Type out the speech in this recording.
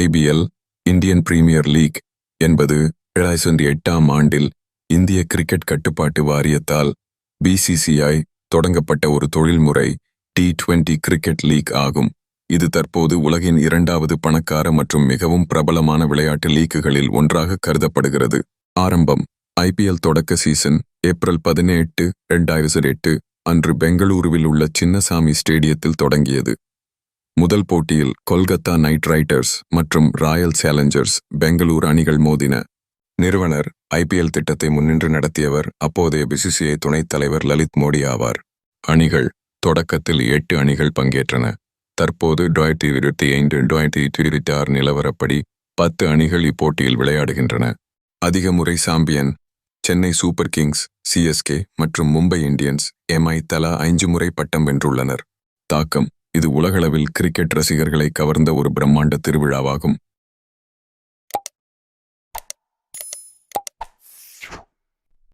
IBL Indian premier league என்பது 2008ஆம் ஆண்டில் இந்திய கிரிக்கெட் கட்டுப்பாட்டு வாரியத்தால் BCCI தொடங்கப்பட்ட ஒரு தொழில்முறை T20 கிரிக்கெட் லீக் ஆகும். இது தற்போது உலகின் இரண்டாவது பணக்கார மற்றும் மிகவும் பிரபலமான விளையாட்டு லீக்குகளில் ஒன்றாக கருதப்படுகிறது. ஆரம்பம். IPL தொடக்க சீசன் ஏப்ரல் 18, 2008 அன்று பெங்களூருவில் உள்ள சின்னசாமி ஸ்டேடியத்தில் தொடங்கியது. முதல் போட்டியில் கொல்கத்தா நைட் ரைடர்ஸ் மற்றும் ராயல் சேலஞ்சர்ஸ் பெங்களூர் அணிகள் மோதின. நிறுவனர் IPL திட்டத்தை முன்னின்று நடத்தியவர் அப்போதைய BCCI துணைத் தலைவர் லலித் மோடி ஆவார். அணிகள் தொடக்கத்தில் 8 அணிகள் பங்கேற்றன. தற்போது 2025-2026 நிலவரப்படி 10 அணிகள் இப்போட்டியில் விளையாடுகின்றன. அதிக முறை champion Chennai super Kings, CSK மற்றும் மும்பை இந்தியன்ஸ் MI தலா 5 முறை பட்டம் வென்றுள்ளனர். தாக்கம். இது உலகளவில் கிரிக்கெட் ரசிகர்களை கவர்ந்த ஒரு பிரம்மாண்ட திருவிழாவாகும்.